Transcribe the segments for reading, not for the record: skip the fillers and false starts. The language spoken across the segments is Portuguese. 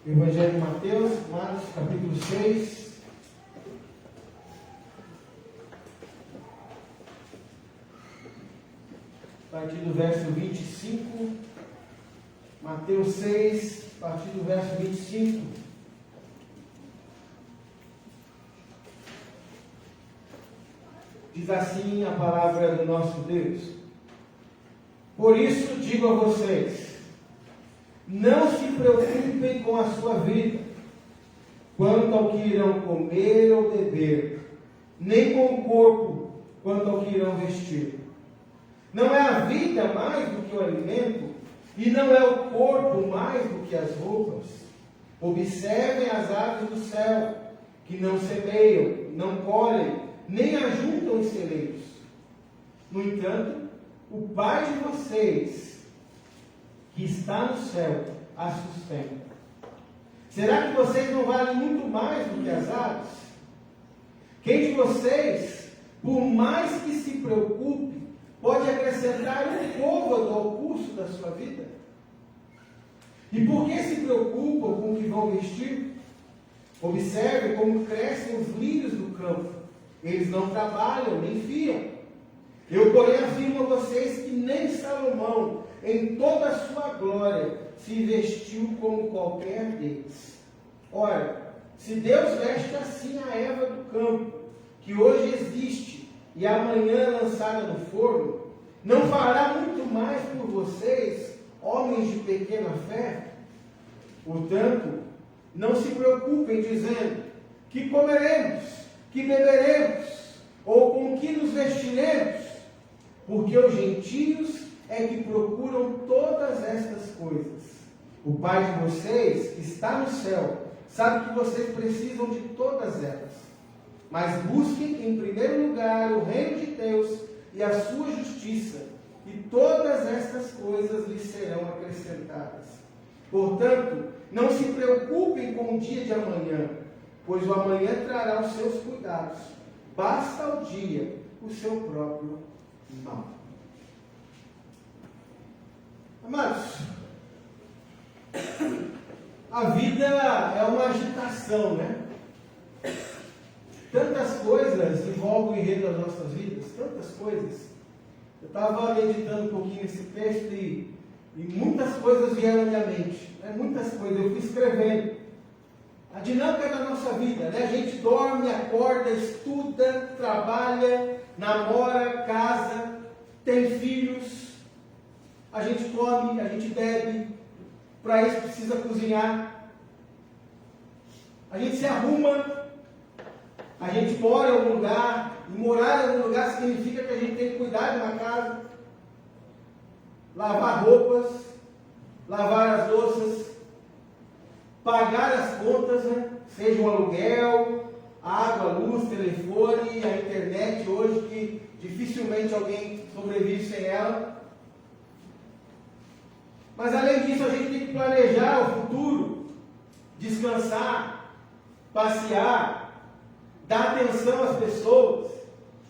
Evangelho de Mateus, Marcos, capítulo 6. A partir do verso 25. Mateus 6, a partir do verso 25. Diz assim a palavra do nosso Deus: Por isso digo a vocês, não se preocupem com a sua vida, quanto ao que irão comer ou beber, nem com o corpo, quanto ao que irão vestir. Não é a vida mais do que o alimento, e não é o corpo mais do que as roupas. Observem as aves do céu, que não semeiam, não colhem, nem ajuntam em celeiros. No entanto, o Pai de vocês, que está no céu, a sustenta. Será que vocês não valem muito mais do que as aves? Quem de vocês, por mais que se preocupe, pode acrescentar um côvado ao curso da sua vida? E por que se preocupam com o que vão vestir? Observe como crescem os lírios do campo. Eles não trabalham, nem fiam. Eu, porém, afirmo a vocês que nem Salomão, em toda a sua glória, se vestiu como qualquer deles. Ora, se Deus veste assim a erva do campo, que hoje existe e amanhã é lançada no forno, não fará muito mais por vocês, homens de pequena fé? Portanto, não se preocupem dizendo: que comeremos, que beberemos, ou com que nos vestiremos, porque os gentios é que procuram todas estas coisas. O Pai de vocês, que está no céu, sabe que vocês precisam de todas elas. Mas busquem em primeiro lugar o reino de Deus e a sua justiça, e todas estas coisas lhes serão acrescentadas. Portanto, não se preocupem com o dia de amanhã, pois o amanhã trará os seus cuidados. Basta ao dia o seu próprio mal. Amados, a vida é uma agitação, né? Tantas coisas envolvem o enredo das nossas vidas, tantas coisas. Eu estava meditando um pouquinho nesse texto e muitas coisas vieram à minha mente, né? Muitas coisas, eu fui escrevendo. A dinâmica da nossa vida, né? A gente dorme, acorda, estuda, trabalha, namora, casa, tem filhos, a gente come, a gente bebe, para isso precisa cozinhar, a gente se arruma, a gente mora em algum lugar, e morar em algum lugar significa que a gente tem que cuidar de uma casa, lavar roupas, lavar as louças, pagar as contas, né? Seja o aluguel, água, luz, telefone, a internet hoje, que dificilmente alguém sobrevive sem ela. Mas além disso, a gente tem que planejar o futuro, descansar, passear, dar atenção às pessoas,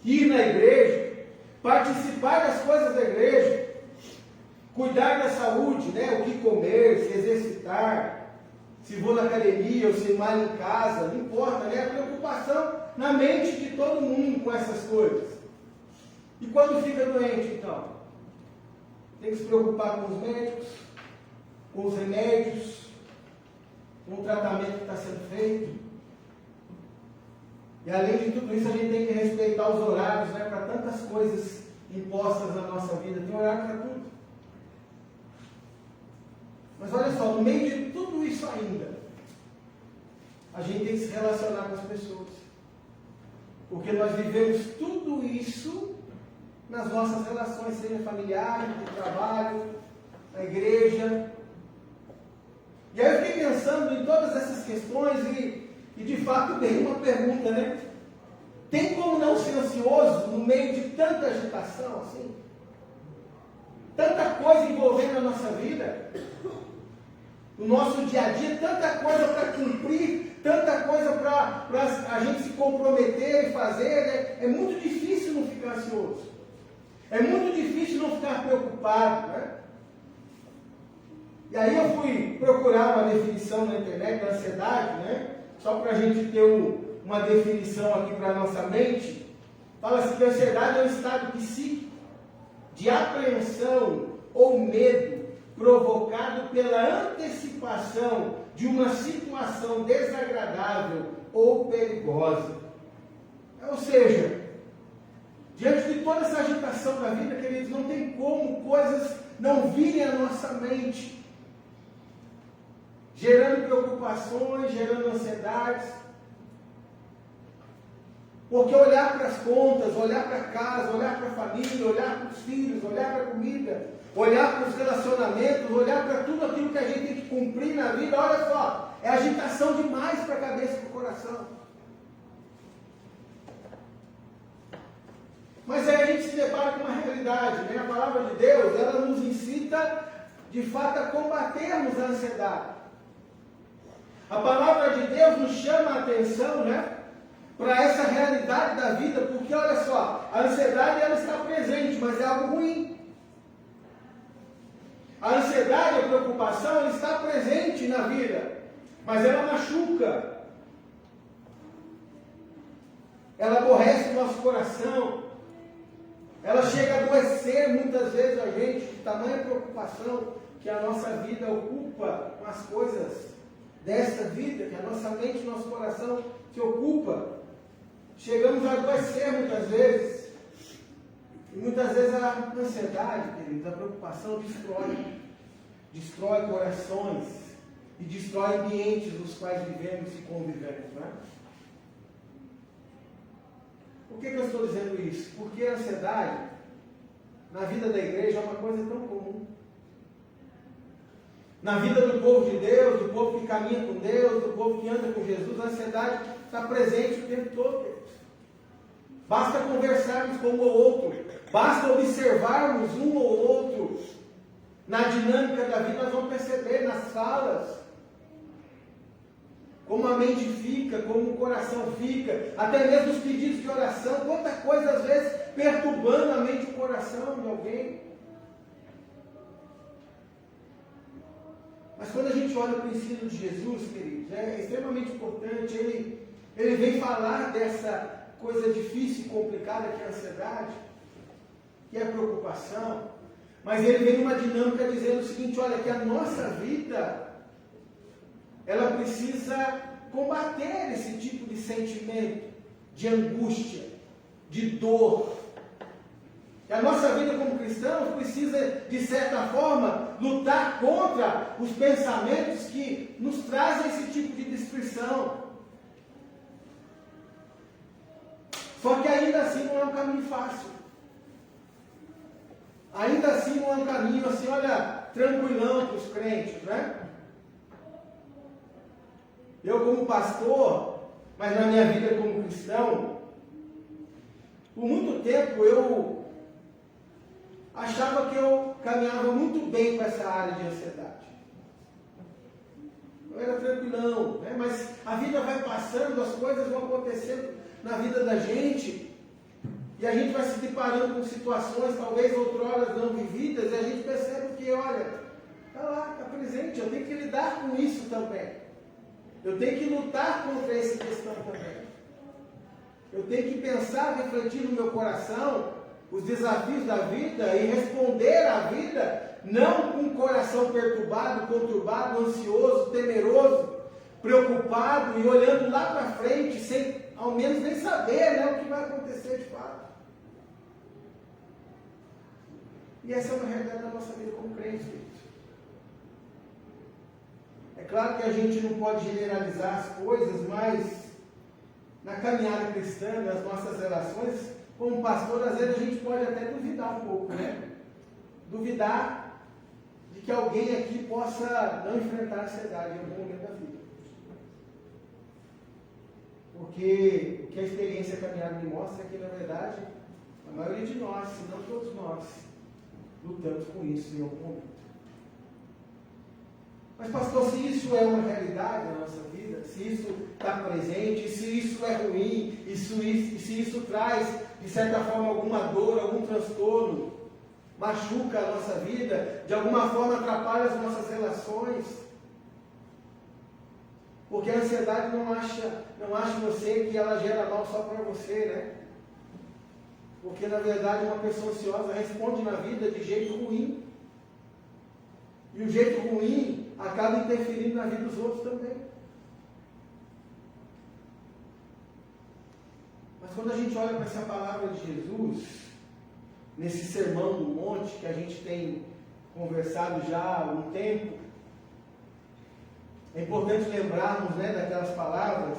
ir na igreja, participar das coisas da igreja, cuidar da saúde, né? O que comer, se exercitar, se vou na academia ou se malho em casa, não importa, né? A preocupação na mente de todo mundo com essas coisas. E quando fica doente, então? Tem que se preocupar com os médicos, com os remédios, com o tratamento que está sendo feito. E além de tudo isso, a gente tem que respeitar os horários, né? Para tantas coisas impostas na nossa vida. Tem horário para tudo. Mas olha só, no meio de tudo isso ainda, a gente tem que se relacionar com as pessoas. Porque nós vivemos tudo isso nas nossas relações, seja familiares, de trabalho, na igreja. E aí eu fiquei pensando em todas essas questões e de fato veio uma pergunta, né? Tem como não ser ansioso no meio de tanta agitação assim? Tanta coisa envolvendo a nossa vida, no nosso dia a dia, tanta coisa para cumprir, tanta coisa para a gente se comprometer e fazer, né? É muito difícil não ficar ansioso. É muito difícil não ficar preocupado, né? E aí eu fui procurar uma definição na internet da ansiedade, né? Só para a gente ter uma definição aqui para a nossa mente. Fala-se que a ansiedade é um estado psíquico de apreensão ou medo provocado pela antecipação de uma situação desagradável ou perigosa. Ou seja, diante de toda essa agitação da vida, queridos, não tem como coisas não virem à nossa mente, gerando preocupações, gerando ansiedades. Porque olhar para as contas, olhar para casa, olhar para a família, olhar para os filhos, olhar para a comida, olhar para os relacionamentos, olhar para tudo aquilo que a gente tem que cumprir na vida, olha só, é agitação demais para a cabeça e para o coração. Mas aí a gente se depara com uma realidade, né? A palavra de Deus, ela nos incita, de fato, a combatermos a ansiedade. A palavra de Deus nos chama a atenção, né? Para essa realidade da vida, porque olha só, a ansiedade ela está presente, mas é algo ruim. A ansiedade, a preocupação, ela está presente na vida, mas ela machuca. Ela aborrece o nosso coração. Ela chega a adoecer muitas vezes a gente, de tamanha preocupação que a nossa vida ocupa com as coisas desta vida, que a nossa mente e nosso coração se ocupa. Chegamos a adoecer muitas vezes. E muitas vezes a ansiedade, queridos, a preocupação destrói corações e destrói ambientes nos quais vivemos e convivemos, não é? Por que eu estou dizendo isso? Porque a ansiedade, na vida da igreja, é uma coisa tão comum. Na vida do povo de Deus, do povo que caminha com Deus, do povo que anda com Jesus, a ansiedade está presente o tempo todo, queridos. Basta conversarmos com um ou outro, basta observarmos um ou outro na dinâmica da vida, nós vamos perceber nas falas, como a mente fica, como o coração fica, até mesmo os pedidos de oração, quanta coisa às vezes perturbando a mente e o coração de alguém. Mas quando a gente olha para o ensino de Jesus, queridos, é extremamente importante, ele vem falar dessa coisa difícil e complicada que é a ansiedade, que é a preocupação, mas ele vem numa dinâmica dizendo o seguinte, olha, que a nossa vida, ela precisa combater esse tipo de sentimento, de angústia, de dor. E a nossa vida como cristãos precisa, de certa forma, lutar contra os pensamentos que nos trazem esse tipo de destruição. Só que ainda assim não é um caminho fácil. Ainda assim não é um caminho assim, olha, tranquilão para os crentes, né? Eu como pastor, mas na minha vida como cristão, por muito tempo eu achava que eu caminhava muito bem com essa área de ansiedade. Eu era tranquilão, né? Mas a vida vai passando, as coisas vão acontecendo na vida da gente, e a gente vai se deparando com situações, talvez outroras não vividas, e a gente percebe que, olha, está lá, está presente, eu tenho que lidar com isso também. Eu tenho que lutar contra essa questão também. Eu tenho que pensar, refletir no meu coração os desafios da vida e responder à vida, não com o coração perturbado, conturbado, ansioso, temeroso, preocupado e olhando lá para frente, sem ao menos nem saber, né, o que vai acontecer de fato. E essa é uma realidade da nossa vida como crente, queridos. É claro que a gente não pode generalizar as coisas, mas na caminhada cristã, nas nossas relações, como pastor, às vezes a gente pode até duvidar um pouco, né? Duvidar de que alguém aqui possa não enfrentar a ansiedade em algum momento da vida. Porque o que a experiência caminhada me mostra é que, na verdade, a maioria de nós, se não todos nós, lutamos com isso em algum momento. Mas, pastor, se isso é uma realidade na nossa vida, se isso está presente, se isso é ruim, se isso traz, de certa forma, alguma dor, algum transtorno, machuca a nossa vida, de alguma forma atrapalha as nossas relações. Porque a ansiedade não acha em você que ela gera mal só para você, né? Porque na verdade uma pessoa ansiosa responde na vida de jeito ruim. E o jeito ruim acaba interferindo na vida dos outros também. Mas quando a gente olha para essa palavra de Jesus, nesse sermão do monte que a gente tem conversado já há um tempo, é importante lembrarmos, né, daquelas palavras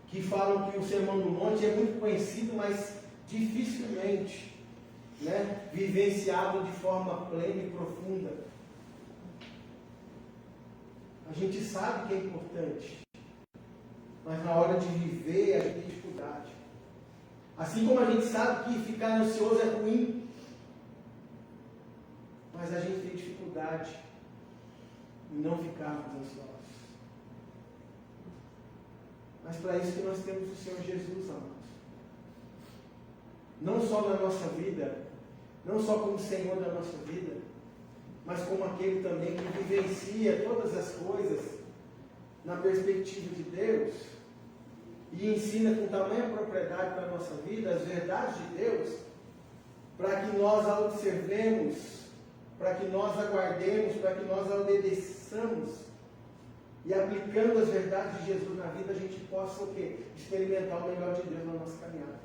que falam que o sermão do monte é muito conhecido, mas dificilmente, né, vivenciado de forma plena e profunda. A gente sabe que é importante, mas na hora de viver a gente tem dificuldade. Assim como a gente sabe que ficar ansioso é ruim, mas a gente tem dificuldade em não ficarmos ansiosos. Mas para isso que nós temos o Senhor Jesus, amados. Não só na nossa vida, não só como Senhor da nossa vida, mas como aquele também que vivencia todas as coisas na perspectiva de Deus e ensina com tamanha propriedade para a nossa vida as verdades de Deus, para que nós a observemos, para que nós aguardemos, para que nós a obedeçamos e aplicando as verdades de Jesus na vida, a gente possa o quê? Experimentar o melhor de Deus na nossa caminhada.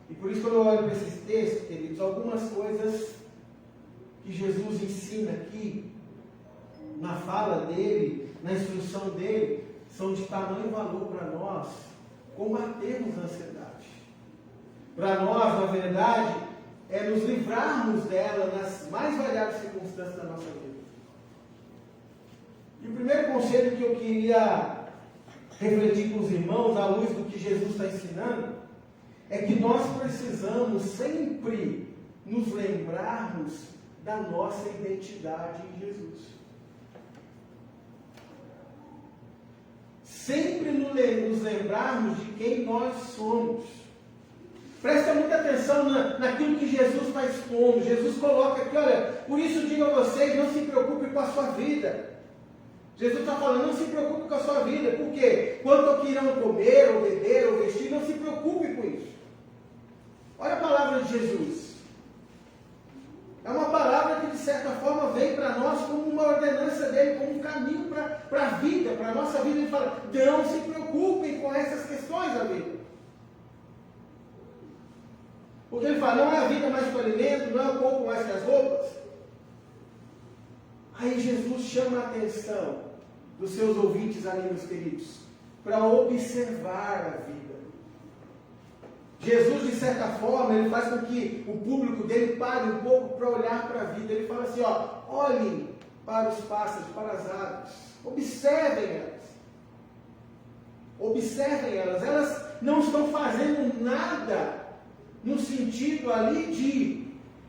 E por isso, quando eu olho para esses textos, queridos, algumas coisas que Jesus ensina aqui, na fala dele, na instrução dele, são de tamanho valor para nós combatermos a ansiedade. Para nós, na verdade, é nos livrarmos dela nas mais variadas circunstâncias da nossa vida. E o primeiro conselho que eu queria refletir com os irmãos, à luz do que Jesus está ensinando, é que nós precisamos sempre nos lembrarmos da nossa identidade em Jesus. Sempre nos lembrarmos de quem nós somos. Presta muita atenção naquilo que Jesus está expondo. Jesus coloca aqui, olha, por isso digo a vocês, não se preocupe com a sua vida. Jesus está falando, não se preocupe com a sua vida. Por quê? Quanto ao que irão comer, ou beber, ou vestir, não se preocupe com isso. Olha a palavra de Jesus. É uma palavra que, de certa forma, vem para nós como uma ordenança dele, como um caminho para a vida, para a nossa vida. Ele fala, não se preocupem com essas questões da vida. Porque ele fala, não é a vida mais que o alimento, não é o corpo mais que as roupas. Aí Jesus chama a atenção dos seus ouvintes ali, meus queridos, para observar a vida. Jesus, de certa forma, ele faz com que o público dele pare um pouco para olhar para a vida. Ele fala assim, ó, olhem para os pássaros, para as aves, observem elas. Observem elas. Elas não estão fazendo nada no sentido ali de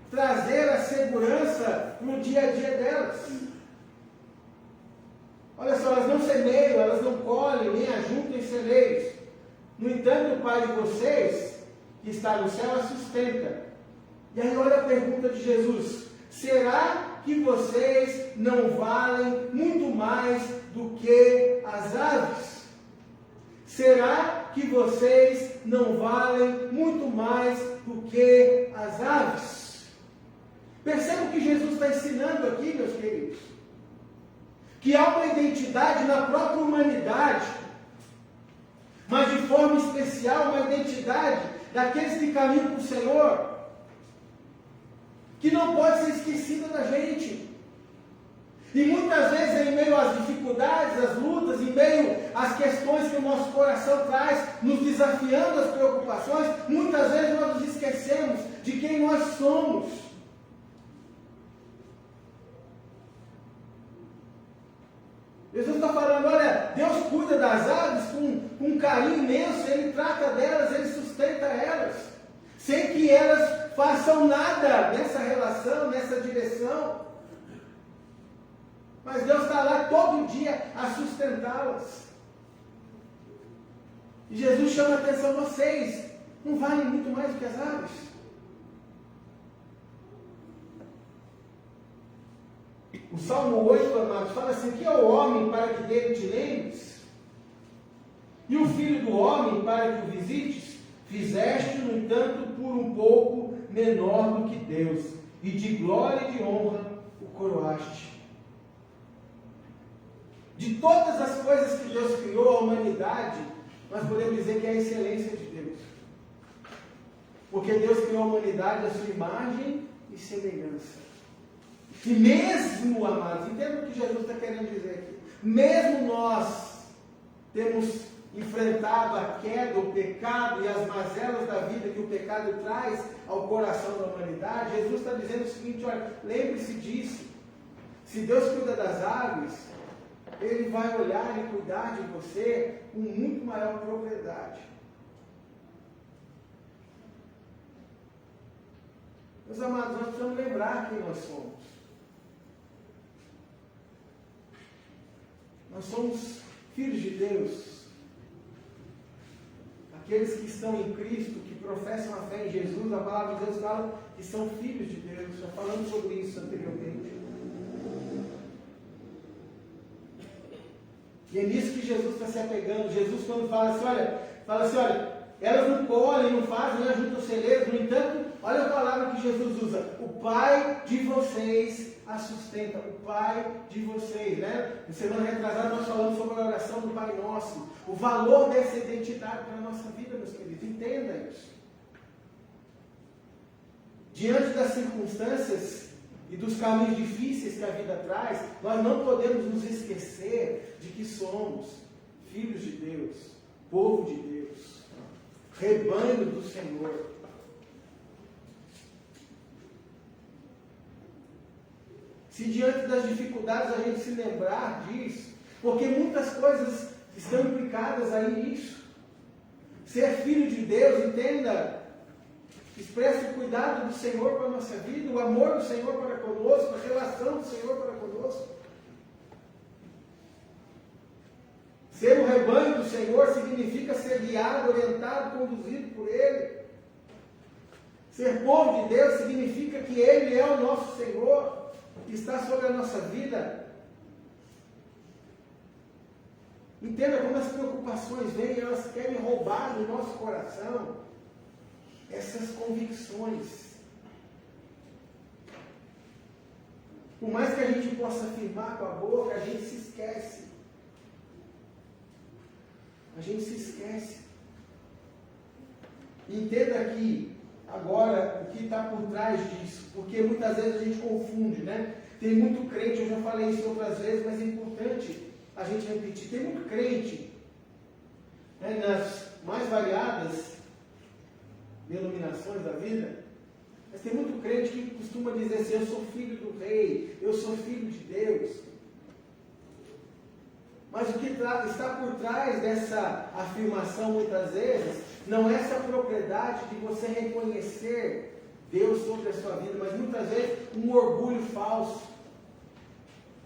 trazer a segurança no dia a dia delas. Olha só, elas não semeiam, elas não colhem, nem ajuntam em celeiros. No entanto, o Pai de vocês, que está no céu, a sustenta. E aí olha a pergunta de Jesus. Será que vocês não valem muito mais do que as aves? Será que vocês não valem muito mais do que as aves? Perceba o que Jesus está ensinando aqui, meus queridos. Que há uma identidade na própria humanidade, mas de forma especial uma identidade daqueles que caminham com o Senhor, que não pode ser esquecida da gente. E muitas vezes, em meio às dificuldades, às lutas, em meio às questões que o nosso coração traz, nos desafiando as preocupações, muitas vezes nós nos esquecemos de quem nós somos. Jesus está falando, olha, Deus cuida das aves com um carinho imenso, Ele trata delas, Ele sustenta elas, sem que elas façam nada nessa relação, nessa direção. Mas Deus está lá todo dia a sustentá-las. E Jesus chama a atenção, vocês não valem muito mais do que as aves? O Salmo 8, amados, fala assim: que é o homem para que dele te lembres? E o filho do homem para que o visites? Fizeste, no entanto, por um pouco menor do que Deus, e de glória e de honra o coroaste. De todas as coisas que Deus criou, a humanidade, nós podemos dizer que é a excelência de Deus. Porque Deus criou a humanidade à sua imagem e semelhança. E mesmo, amados, entenda o que Jesus está querendo dizer aqui. Mesmo nós temos enfrentado a queda, o pecado e as mazelas da vida que o pecado traz ao coração da humanidade, Jesus está dizendo o seguinte: olha, lembre-se disso. Se Deus cuida das aves, Ele vai olhar e cuidar de você com muito maior propriedade. Meus amados, nós precisamos lembrar quem nós somos. Nós somos filhos de Deus. Aqueles que estão em Cristo, que professam a fé em Jesus, a palavra de Deus fala que são filhos de Deus. Já falamos sobre isso anteriormente. E é nisso que Jesus está se apegando. Jesus, quando fala assim, olha, elas não colhem, não fazem, não ajuntam celeiros. No entanto, olha a palavra que Jesus usa: o Pai de vocês a sustenta. O Pai de vocês, né? Na semana retrasada nós falamos sobre a oração do Pai Nosso. O valor dessa identidade para a nossa vida, meus queridos. Entenda isso. Diante das circunstâncias e dos caminhos difíceis que a vida traz, nós não podemos nos esquecer de que somos filhos de Deus, povo de Deus, rebanho do Senhor. Se diante das dificuldades a gente se lembrar disso, porque muitas coisas estão implicadas aí nisso. Ser filho de Deus, entenda, expressa o cuidado do Senhor para a nossa vida, o amor do Senhor para conosco, a relação do Senhor para conosco. Ser o rebanho do Senhor significa ser guiado, orientado, conduzido por Ele. Ser povo de Deus significa que Ele é o nosso Senhor, que está sobre a nossa vida. Entenda como as preocupações vêm, elas querem roubar do nosso coração essas convicções. Por mais que a gente possa afirmar com a boca, a gente se esquece. A gente se esquece. Entenda aqui, agora, o que está por trás disso. Porque muitas vezes a gente confunde, né? Tem muito crente, eu já falei isso outras vezes, mas é importante a gente repetir. Tem muito crente, né, nas mais variadas denominações da vida, mas tem muito crente que costuma dizer assim: eu sou filho do rei, eu sou filho de Deus. Mas o que está por trás dessa afirmação muitas vezes não é essa propriedade de você reconhecer Deus sobre a sua vida, mas muitas vezes um orgulho falso,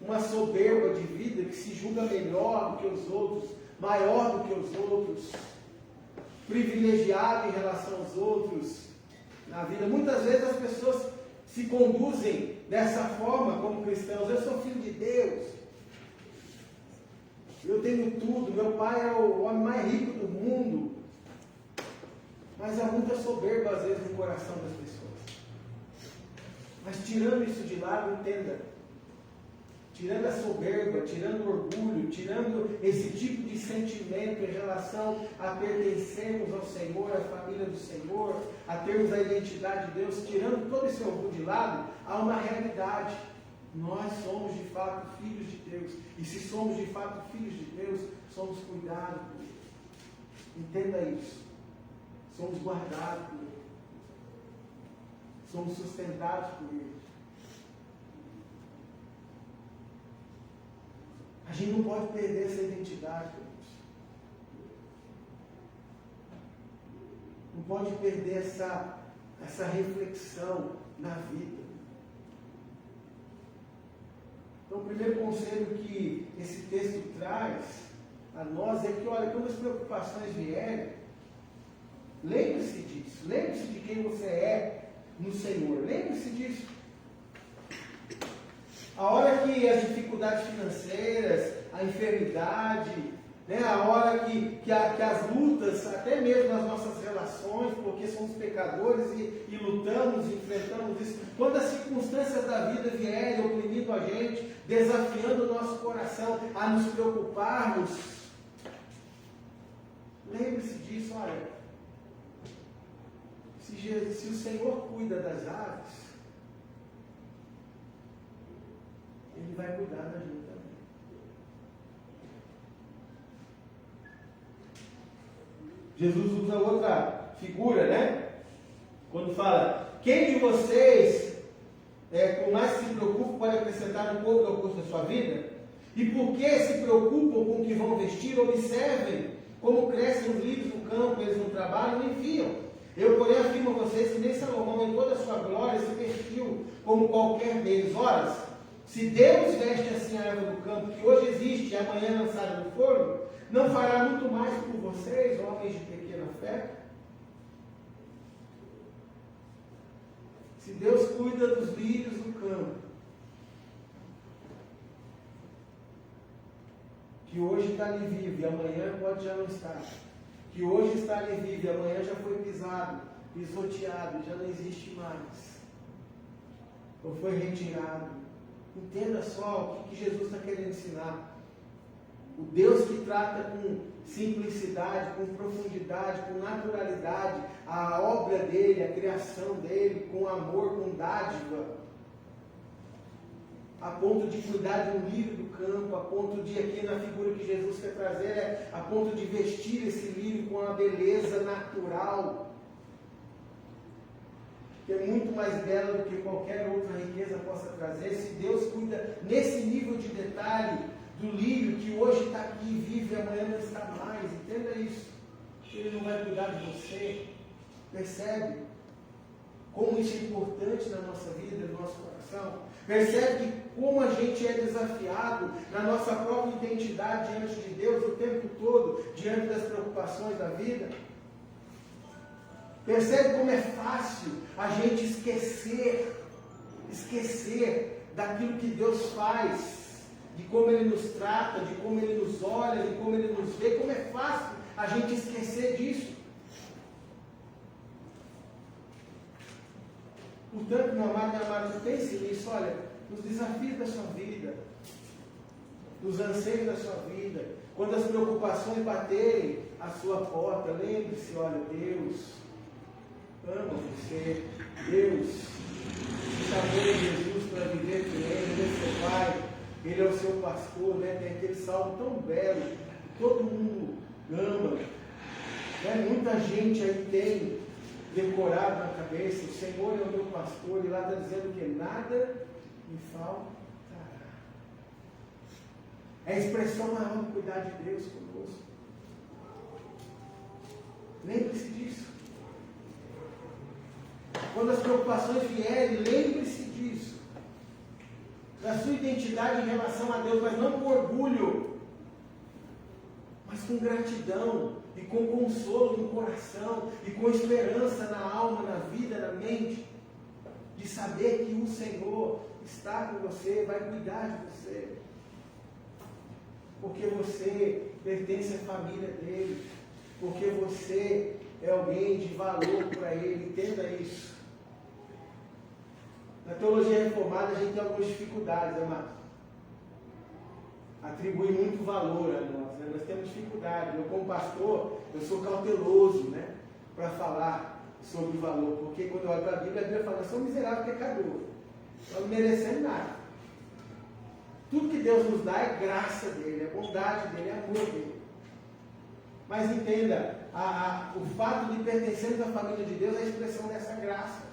uma soberba de vida que se julga melhor do que os outros, maior do que os outros, privilegiado em relação aos outros na vida. Muitas vezes as pessoas se conduzem dessa forma como cristãos: eu sou filho de Deus, eu tenho tudo, meu pai é o homem mais rico do mundo. Mas há muita soberba às vezes no coração das pessoas. Mas tirando isso de lado, entenda, tirando a soberba, tirando o orgulho, tirando esse tipo de sentimento em relação a pertencermos ao Senhor, à família do Senhor, a termos a identidade de Deus, tirando todo esse orgulho de lado, há uma realidade. Nós somos de fato filhos de Deus. E se somos de fato filhos de Deus, somos cuidados por Ele. Entenda isso. Somos guardados por Ele. Somos sustentados por Ele. A gente não pode perder essa identidade, queridos. Não pode perder essa reflexão na vida. Então, o primeiro conselho que esse texto traz a nós é que, olha, quando as preocupações vierem, Lembre-se disso. Lembre-se de quem você é no Senhor. Lembre-se disso. A hora que as dificuldades financeiras, a enfermidade, né, a hora que as lutas, até mesmo nas nossas relações, porque somos pecadores e lutamos, enfrentamos isso, quando as circunstâncias da vida vierem oprimindo a gente, desafiando o nosso coração a nos preocuparmos, lembre-se disso, olha, se o Senhor cuida das aves, Ele vai cuidar da gente também. Jesus usa outra figura, né? Quando fala, quem de vocês, com mais se preocupa, pode acrescentar um pouco ao curso da sua vida? E por que se preocupam com o que vão vestir? Observem como crescem os lírios no campo, eles não trabalham nem fiam. Eu, porém, afirmo a vocês que nem Salomão, em toda a sua glória, se vestiu como qualquer deles. Ora, se Deus veste assim a erva do campo, que hoje existe e amanhã lançada no forno, não fará muito mais por vocês, homens de pequena fé? Se Deus cuida dos lírios do campo, que hoje está ali vivo e amanhã pode já não estar, que hoje está ali vivo e amanhã já foi pisado, pisoteado, já não existe mais, ou foi retirado. Entenda só o que Jesus está querendo ensinar. O Deus que trata com simplicidade, com profundidade, com naturalidade, a obra dele, a criação dele, com amor, com dádiva, a ponto de cuidar de um lírio do campo, a ponto de, aqui na figura que Jesus quer trazer, a ponto de vestir esse lírio com a beleza natural, que é muito mais bela do que qualquer outra riqueza possa trazer. Se Deus cuida nesse nível de detalhe do lírio que hoje está aqui, vive e amanhã não está mais, entenda isso. Ele não vai cuidar de você. Percebe como isso é importante na nossa vida, no nosso coração? Percebe que como a gente é desafiado na nossa própria identidade diante de Deus o tempo todo, diante das preocupações da vida? Percebe como é fácil a gente esquecer daquilo que Deus faz, de como Ele nos trata, de como Ele nos olha, de como Ele nos vê, como é fácil a gente esquecer disso. Portanto, meu amado, minha amada, pense nisso, olha, nos desafios da sua vida, nos anseios da sua vida, quando as preocupações baterem à sua porta, lembre-se, olha, Deus ama você, Deus te chamou em Jesus para viver com Ele, Ele é seu Pai, Ele é o seu pastor, né? Tem aquele salmo tão belo, que todo mundo ama, né? Muita gente aí tem decorado na cabeça, o Senhor é o meu pastor, e lá está dizendo que nada me faltará. É a expressão maior do cuidar de Deus conosco. Lembre-se disso. Quando as preocupações vierem, lembre-se disso. Da sua identidade em relação a Deus, mas não com orgulho, mas com gratidão e com consolo no coração e com esperança na alma, na vida, na mente, de saber que o Senhor está com você, vai cuidar de você, porque você pertence à família dele, porque você é alguém de valor para ele. Entenda isso. Na teologia reformada a gente tem algumas dificuldades, amados. Atribui muito valor a nós, né? Nós temos dificuldade. Eu, como pastor, eu sou cauteloso, né, para falar sobre o valor, porque quando eu olho para a Bíblia fala, eu sou um miserável pecador, não merecendo nada. Tudo que Deus nos dá é graça dele, é bondade dele, é amor dele. Mas entenda, o fato de pertencermos à família de Deus é a expressão dessa graça.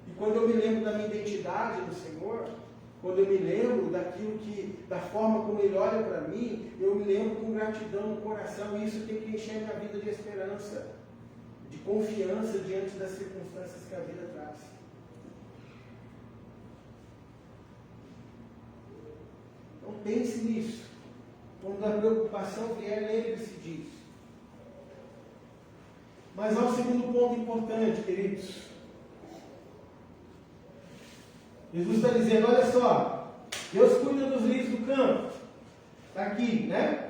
E quando eu me lembro da minha identidade no Senhor, quando eu me lembro da forma como Ele olha para mim, eu me lembro com gratidão no coração, e isso tem que encher minha vida de esperança, de confiança diante das circunstâncias que a vida traz. Então pense nisso. Quando a preocupação vier, lembre-se disso. Mas há um segundo ponto importante, queridos. Jesus está dizendo, olha só, Deus cuida dos lírios do campo. Está aqui, né?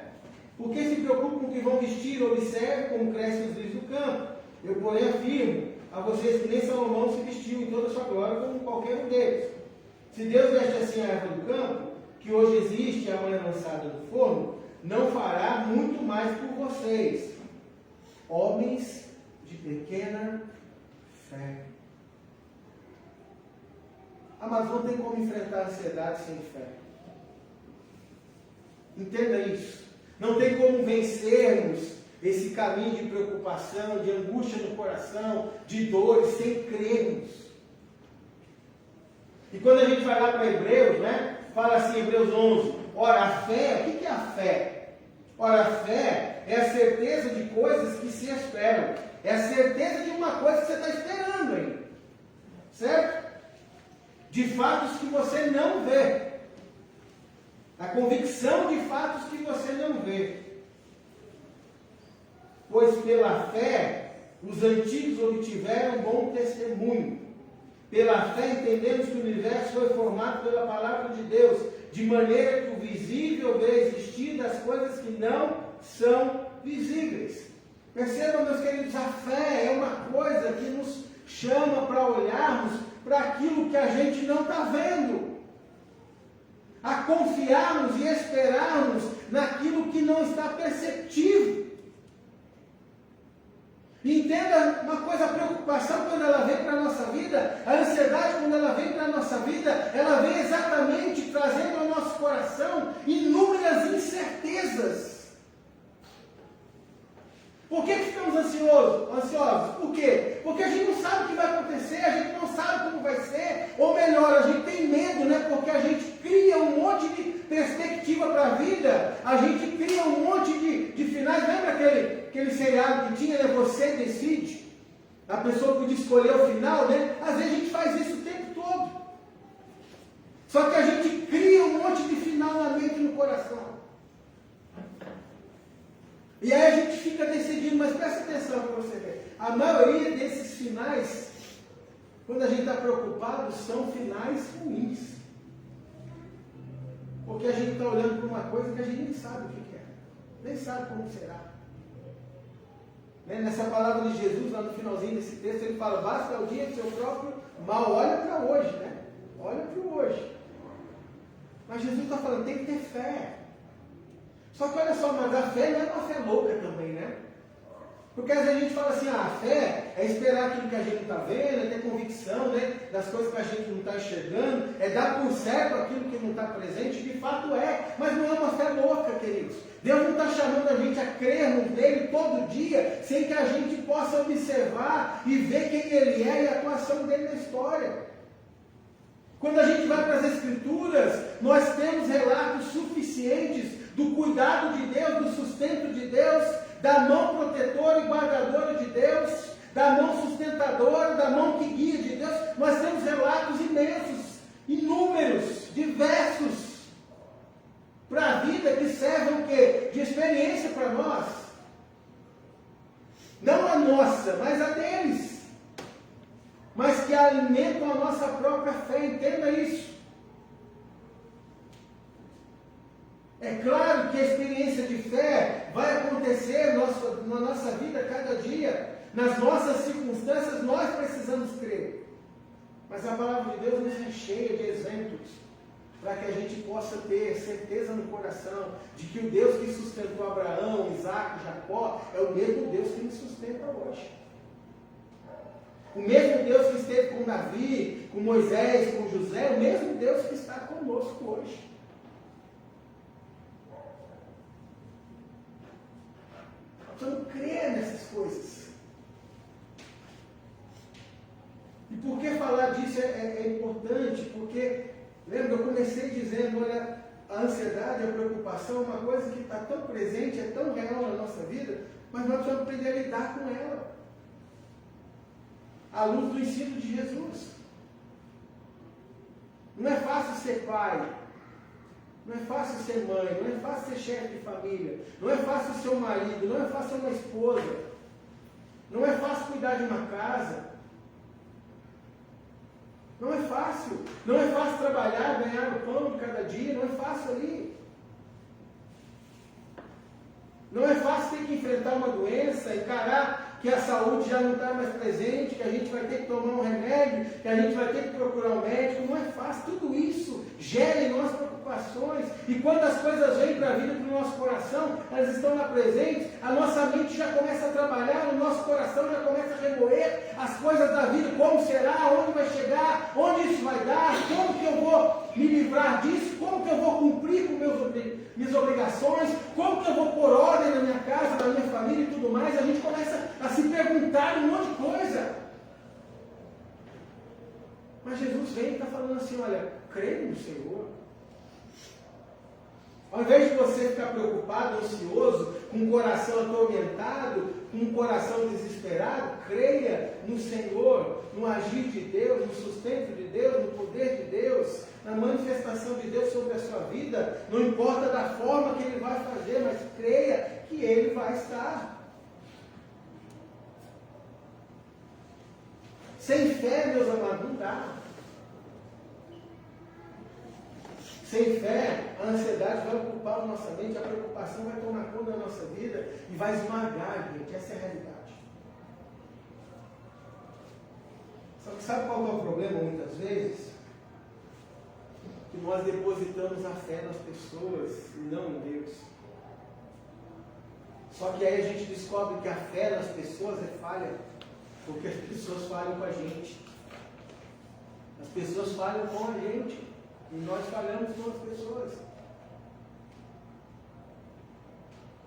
Por que se preocupam com o que vão vestir? Observe como crescem os lírios do campo. Eu, porém, afirmo a vocês que nem Salomão se vestiu em toda a sua glória como qualquer um deles. Se Deus veste assim a erva do campo, que hoje existe e amanhã lançada no forno, não fará muito mais por vocês, homens de pequena fé. Amados, não tem como enfrentar a ansiedade sem fé. Entenda isso. Não tem como vencermos esse caminho de preocupação, de angústia no coração, de dores, sem crermos. E quando a gente vai lá para Hebreus, né? Fala assim, Hebreus 11. Ora, a fé, o que é a fé? Ora, a fé é a certeza de coisas que se esperam. É a certeza de uma coisa que você está esperando ainda. Certo? De fatos que você não vê. A convicção de fatos que você não vê. Pois pela fé, os antigos obtiveram bom testemunho. Pela fé entendemos que o universo foi formado pela palavra de Deus, de maneira que o visível vê existir das coisas que não são visíveis. Percebam, meus queridos, a fé é uma coisa que nos chama para olharmos para aquilo que a gente não está vendo. A confiarmos e esperarmos naquilo que não está perceptível. E entenda uma coisa, a preocupação quando ela vem para a nossa vida, a ansiedade quando ela vem para a nossa vida, ela vem exatamente trazendo ao nosso coração inúmeras incertezas. Por que ficamos ansiosos? Por quê? Porque a gente não sabe o que vai acontecer, a gente não sabe como vai ser, ou melhor, a gente tem medo, né? Porque a gente cria um monte de perspectiva para a vida, a gente cria um monte de finais. Lembra aquele seriado que tinha, né? Você decide? A pessoa podia escolher o final, né? Às vezes a gente faz isso o tempo todo. Só que a gente cria um monte de final na mente e no coração. E aí a gente fica decidindo, mas presta atenção para você ver. A maioria desses finais, quando a gente está preocupado, são finais ruins. Porque a gente está olhando para uma coisa que a gente nem sabe o que é. Nem sabe como será. Nessa palavra de Jesus, lá no finalzinho desse texto, ele fala, basta o dia do seu próprio mal. Olha para hoje, né? Olha para o hoje. Mas Jesus está falando, tem que ter fé. Só que olha só, mas a fé não é uma fé louca também, né? Porque às vezes a gente fala assim, a fé é esperar aquilo que a gente não está vendo, é ter convicção, né, das coisas que a gente não está enxergando, é dar por certo aquilo que não está presente, de fato é, mas não é uma fé louca, queridos. Deus não está chamando a gente a crermos nele todo dia, sem que a gente possa observar e ver quem ele é e a atuação dele na história. Quando a gente vai para as Escrituras, nós temos relatos suficientes do cuidado de Deus, do sustento de Deus, da mão protetora e guardadora de Deus, da mão sustentadora, da mão que guia de Deus. Nós temos relatos imensos, inúmeros, diversos, para a vida que servem o quê? De experiência para nós. Não a nossa, mas a deles. Mas que alimentam a nossa própria fé, entenda isso. É claro que a experiência de fé vai acontecer na nossa vida cada dia. Nas nossas circunstâncias nós precisamos crer. Mas a palavra de Deus nos recheia de exemplos para que a gente possa ter certeza no coração de que o Deus que sustentou Abraão, Isaac, Jacó é o mesmo Deus que nos sustenta hoje. O mesmo Deus que esteve com Davi, com Moisés, com José, é o mesmo Deus que está conosco hoje. Precisamos crer nessas coisas. E por que falar disso é importante? Porque, lembra, eu comecei dizendo, olha, a ansiedade, a preocupação é uma coisa que está tão presente, é tão real na nossa vida, mas nós precisamos aprender a lidar com ela. À luz do ensino de Jesus. Não é fácil ser pai. Não é fácil ser mãe, não é fácil ser chefe de família, não é fácil ser um marido, não é fácil ser uma esposa. Não é fácil cuidar de uma casa. Não é fácil. Não é fácil trabalhar, ganhar o pão de cada dia. Não é fácil ali. Não é fácil ter que enfrentar uma doença, encarar que a saúde já não está mais presente, que a gente vai ter que tomar um remédio, que a gente vai ter que procurar um médico. Não é fácil. Tudo isso gera em nós preocupações. E quando as coisas vêm para a vida, para o nosso coração, elas estão lá presentes, a nossa mente já começa a trabalhar, o nosso coração já começa a remoer as coisas da vida. Como será? Onde vai chegar? Onde isso vai dar? Como que eu vou me livrar disso? Como que eu vou cumprir com minhas obrigações? Como que eu vou pôr ordem na minha casa, na minha família e tudo mais? A gente começa a se perguntar um monte de coisa. Mas Jesus vem e está falando assim, olha, creia no Senhor. Ao invés de você ficar preocupado, ansioso, com o coração atormentado, com o coração desesperado, creia no Senhor, no agir de Deus, no sustento de Deus, no poder de Deus, na manifestação de Deus sobre a sua vida. Não importa da forma que Ele vai fazer, mas creia que Ele vai estar. Sem fé, meus amados, não dá. Sem fé, a ansiedade vai ocupar a nossa mente, a preocupação vai tomar conta da nossa vida e vai esmagar, gente. Essa é a realidade. Só que sabe qual é o problema muitas vezes? Que nós depositamos a fé nas pessoas e não em Deus. Só que aí a gente descobre que a fé nas pessoas é falha, porque as pessoas falham com a gente. As pessoas falham com a gente. E nós falhamos com as pessoas.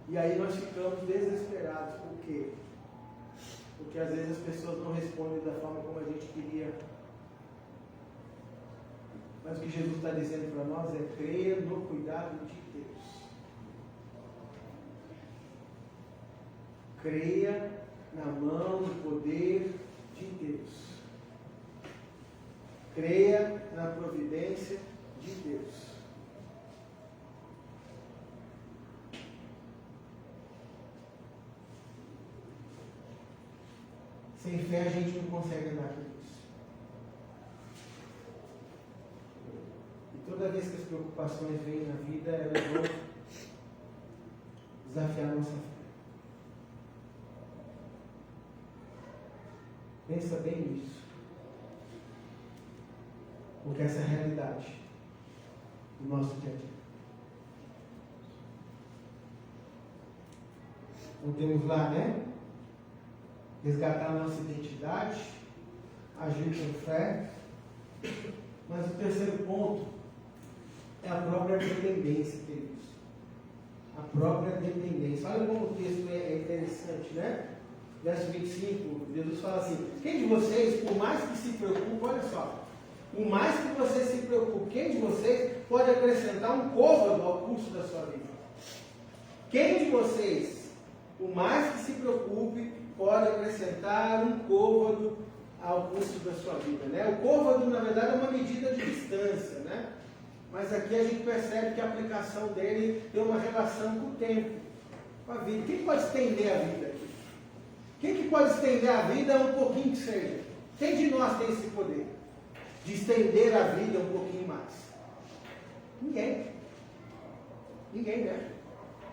E aí nós ficamos desesperados. Por quê? Porque às vezes as pessoas não respondem da forma como a gente queria. Mas o que Jesus está dizendo para nós é: creia no cuidado de Deus. Creia na mão, no poder de Deus. Creia na providência de Deus. Sem fé a gente não consegue andar com isso. E toda vez que as preocupações vêm na vida, elas vão desafiar a nossa fé. Pensa bem nisso. Porque essa é a realidade do nosso dia a dia. Então temos lá, né? Resgatar a nossa identidade, agir com fé. Mas o terceiro ponto é a própria dependência, queridos. A própria dependência. Olha como o texto é interessante, né? Verso 25, Jesus fala assim: quem de vocês, por mais que se preocupe, olha só, por mais que você se preocupe, quem de vocês pode acrescentar um côvado ao curso da sua vida? Quem de vocês, por mais que se preocupe, pode acrescentar um côvado ao curso da sua vida, né? O côvado, na verdade, é uma medida de distância, né? Mas aqui a gente percebe que a aplicação dele tem uma relação com o tempo, com a vida. Quem pode estender a vida aqui? Quem que pode estender a vida um pouquinho que seja? Quem de nós tem esse poder de estender a vida um pouquinho mais? Ninguém. Ninguém, né?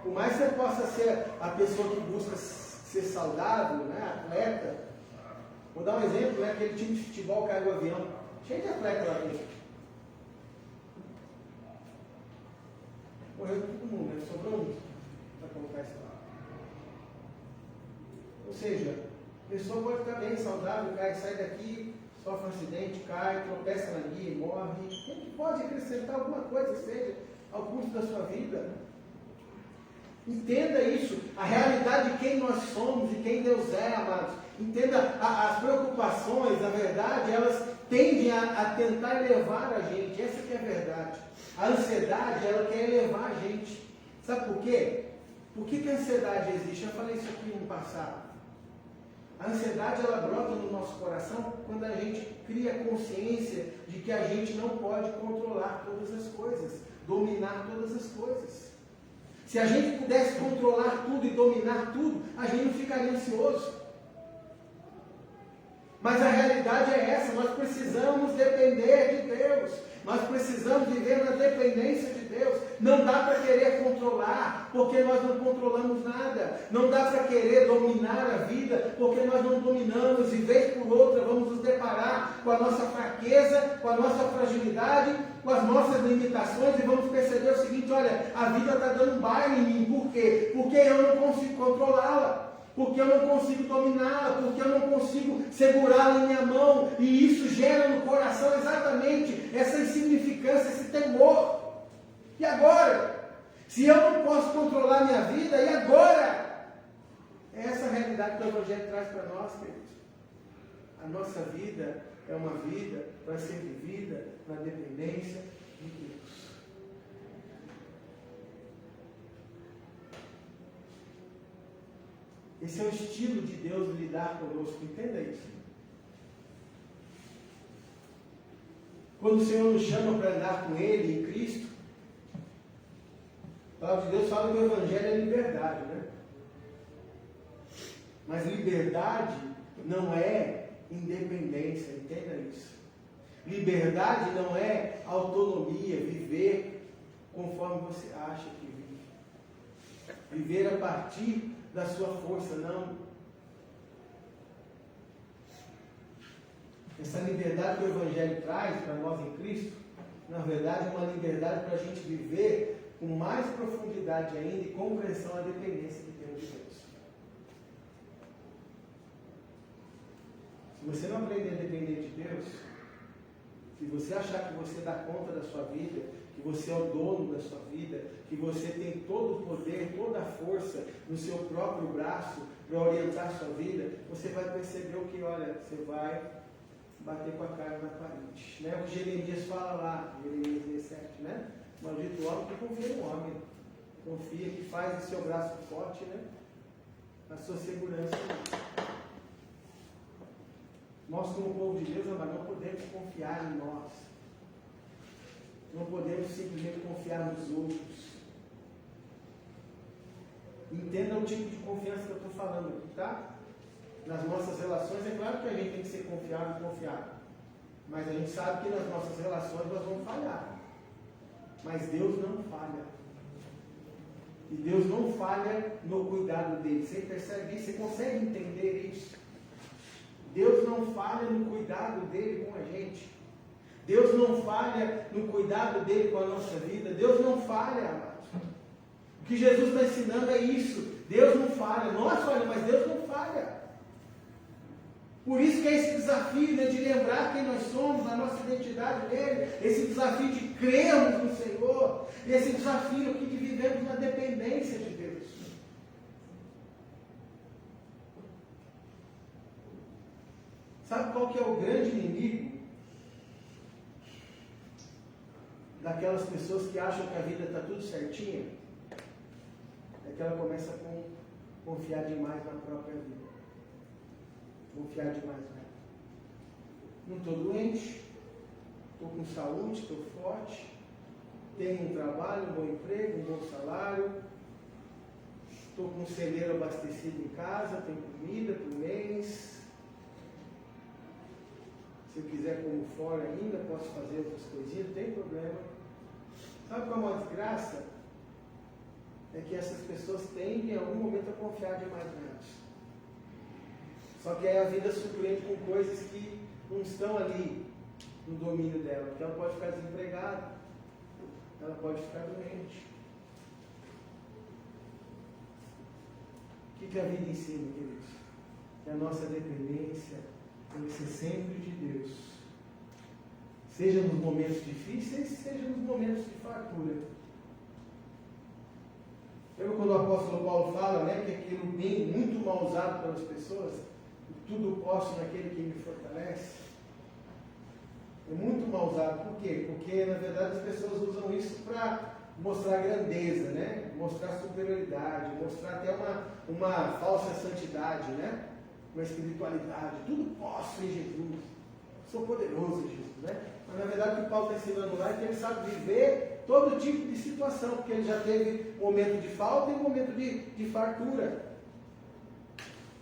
Por mais que você possa ser a pessoa que busca ser saudável, né? Atleta. Vou dar um exemplo, né? Aquele time de futebol caiu o avião. Cheio de atleta lá dentro. Morreu todo mundo, né? Sobrou um para colocar isso lá. Ou seja, a pessoa pode estar bem saudável, sai daqui, sofre um acidente, cai, tropeça na guia e morre. Quem pode acrescentar alguma coisa que seja ao curso da sua vida? Entenda isso, a realidade de quem nós somos e quem Deus é, amados. Entenda, as preocupações, na verdade, elas tendem a tentar elevar a gente. Essa que é a verdade. A ansiedade, ela quer elevar a gente. Sabe por quê? Por que a ansiedade existe? Eu falei isso aqui no passado. A ansiedade, ela brota no nosso coração quando a gente cria consciência de que a gente não pode controlar todas as coisas, dominar todas as coisas. Se a gente pudesse controlar tudo e dominar tudo, a gente não ficaria ansioso. Mas a realidade é essa, nós precisamos depender de Deus. Nós precisamos viver na dependência de Deus. Não dá para querer controlar, porque nós não controlamos nada. Não dá para querer dominar a vida, porque nós não dominamos. E vez por outra vamos nos deparar com a nossa fraqueza, com a nossa fragilidade, com as nossas limitações, e vamos perceber o seguinte: olha, a vida está dando um baile em mim. Por quê? Porque eu não consigo controlá-la. Porque eu não consigo dominá-la, porque eu não consigo segurá-la em minha mão, e isso gera no coração exatamente essa insignificância, esse temor. E agora? Se eu não posso controlar minha vida, e agora? É essa a realidade que o Evangelho traz para nós, queridos. A nossa vida é uma vida para ser vivida na dependência de Deus. Esse é o estilo de Deus lidar conosco, entenda isso. Quando o Senhor nos chama para andar com Ele, em Cristo, a palavra de Deus fala que o Evangelho é liberdade, né? Mas liberdade não é independência, entenda isso. Liberdade não é autonomia, viver conforme você acha que vive. Viver a partir da sua força, não. Essa liberdade que o Evangelho traz para nós em Cristo, na verdade é uma liberdade para a gente viver com mais profundidade ainda e compreensão a dependência que temos de Deus. Se você não aprender a depender de Deus, se você achar que você dá conta da sua vida, que você é o dono da sua vida, que você tem todo o poder, toda a força no seu próprio braço para orientar a sua vida, você vai perceber o que, olha, você vai bater com a cara na parede. Né? O que Jeremias fala lá, Jeremias 17, né? Maldito homem que confia no homem, confia que faz o seu braço forte, né? A sua segurança. Nós, como povo de Deus, não podemos confiar em nós. Não podemos simplesmente confiar nos outros. Entenda o tipo de confiança que eu estou falando aqui, tá? Nas nossas relações, é claro que a gente tem que ser confiável e confiável. Mas a gente sabe que nas nossas relações nós vamos falhar. Mas Deus não falha. E Deus não falha no cuidado dele. Você percebe isso? Você consegue entender isso? Deus não falha no cuidado dele com a gente. Deus não falha no cuidado dele com a nossa vida. Deus não falha, amados. O que Jesus está ensinando é isso. Deus não falha. Nós falhamos, mas Deus não falha. Por isso que é esse desafio, né, de lembrar quem nós somos, a nossa identidade nele. Esse desafio de crermos no Senhor. Esse desafio aqui de vivermos na dependência de Deus. Sabe qual que é o grande inimigo daquelas pessoas que acham que a vida está tudo certinha? É que ela começa a confiar demais na própria vida. Confiar demais nela. Não estou doente, estou com saúde, estou forte, tenho um trabalho, um bom emprego, um bom salário, estou com um celeiro abastecido em casa, tenho comida por mês. Se eu quiser como fora ainda, posso fazer outras coisinhas, não tem problema. Sabe qual é uma desgraça? É que essas pessoas tendem em algum momento a confiar demais nelas. Só que aí a vida surpreende com coisas que não estão ali no domínio dela. Porque ela pode ficar desempregada, ela pode ficar doente. O que a vida ensina, queridos? Que a nossa dependência tem que ser sempre de Deus. Seja nos momentos difíceis, seja nos momentos de fartura. Lembra quando o apóstolo Paulo fala, né, que aquilo bem muito mal usado pelas pessoas, tudo posso naquele que me fortalece? É muito mal usado. Por quê? Porque, na verdade, as pessoas usam isso para mostrar grandeza, né? Mostrar superioridade, mostrar até uma falsa santidade, né? Uma espiritualidade. Tudo posso em Jesus. Sou poderoso em Jesus, né? Mas, na verdade, o que Paulo está ensinando lá é que ele sabe viver todo tipo de situação, porque ele já teve momento de falta e momento de fartura.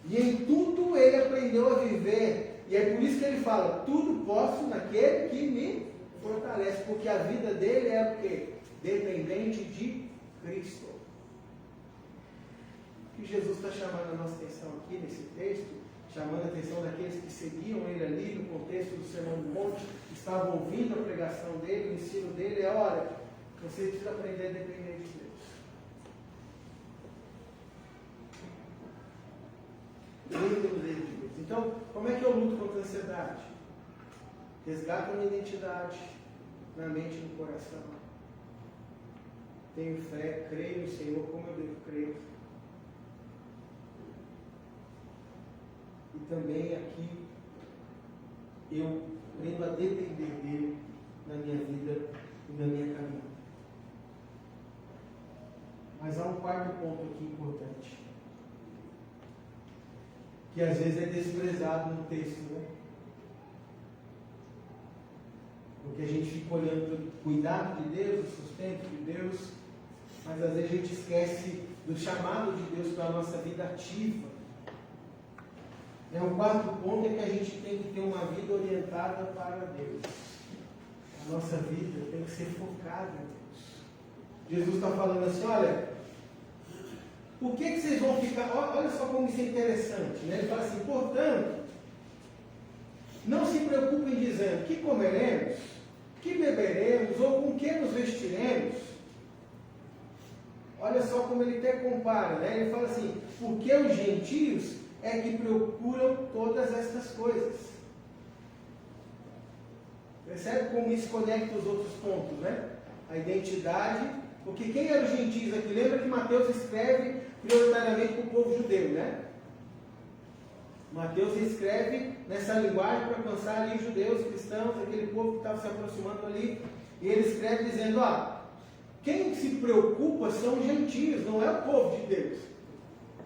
E em tudo ele aprendeu a viver E é por isso que ele fala, tudo posso naquele que me fortalece, porque a vida dele é o quê? Dependente de Cristo. O que Jesus está chamando a nossa atenção aqui nesse texto, chamando a atenção daqueles que seguiam ele ali no contexto do Sermão do Monte, que estavam ouvindo a pregação dele, o ensino dele, é: olha, você precisa aprender a depender de Deus. Depender de Deus. Então, como é que eu luto contra a ansiedade? Resgato a minha identidade na mente e no coração. Tenho fé, creio no Senhor como eu devo crer. E também aqui eu aprendo a depender dele na minha vida e na minha caminhada. Mas há um quarto ponto aqui importante, que às vezes é desprezado no texto, né? Porque a gente fica olhando para o cuidado de Deus, o sustento de Deus, mas às vezes a gente esquece do chamado de Deus para a nossa vida ativa. O quarto ponto é que a gente tem que ter uma vida orientada para Deus. A nossa vida tem que ser focada em Deus. Jesus está falando assim: olha, por que vocês vão ficar... Olha só como isso é interessante, né? Ele fala assim: portanto, não se preocupem dizendo que comeremos, que beberemos, ou com que nos vestiremos. Olha só como ele até compara, né? Ele fala assim: porque os gentios é que procuram todas estas coisas. Percebe como isso conecta os outros pontos, né? A identidade, porque quem eram os gentios aqui? Lembra que Mateus escreve prioritariamente para o povo judeu, né? Mateus escreve nessa linguagem para alcançar ali os judeus, cristãos, aquele povo que estava se aproximando ali. E ele escreve dizendo: quem se preocupa são os gentios, não é o povo de Deus.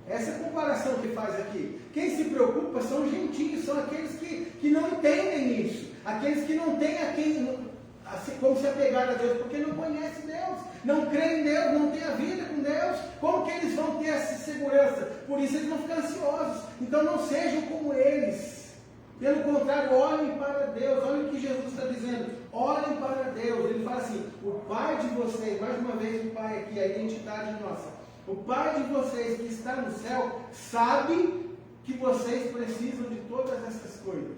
Essa é a comparação que faz aqui. Quem se preocupa são os gentios, são aqueles que não entendem isso. Aqueles que não têm a quem, assim, como se apegar a Deus, porque não conhecem Deus, não creem em Deus, não têm a vida com Deus. Como que eles vão ter essa segurança? Por isso eles vão ficar ansiosos. Então não sejam como eles. Pelo contrário, olhem para Deus. Olha o que Jesus está dizendo. Olhem para Deus. Ele fala assim: o Pai de vocês, mais uma vez o Pai aqui, a identidade nossa. O Pai de vocês que está no céu sabe que vocês precisam de todas essas coisas.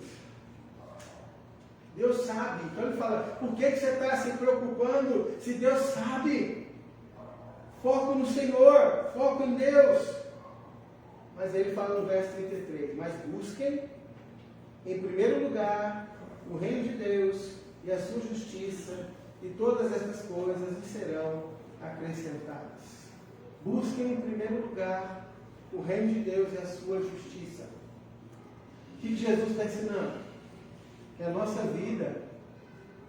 Deus sabe. Então ele fala: por que você está se preocupando se Deus sabe? Foco no Senhor, foco em Deus. Mas ele fala no verso 33: mas busquem em primeiro lugar o reino de Deus e a sua justiça, e todas essas coisas lhe serão acrescentadas. Busquem em primeiro lugar o reino de Deus e a sua justiça. O que Jesus está ensinando? Que a nossa vida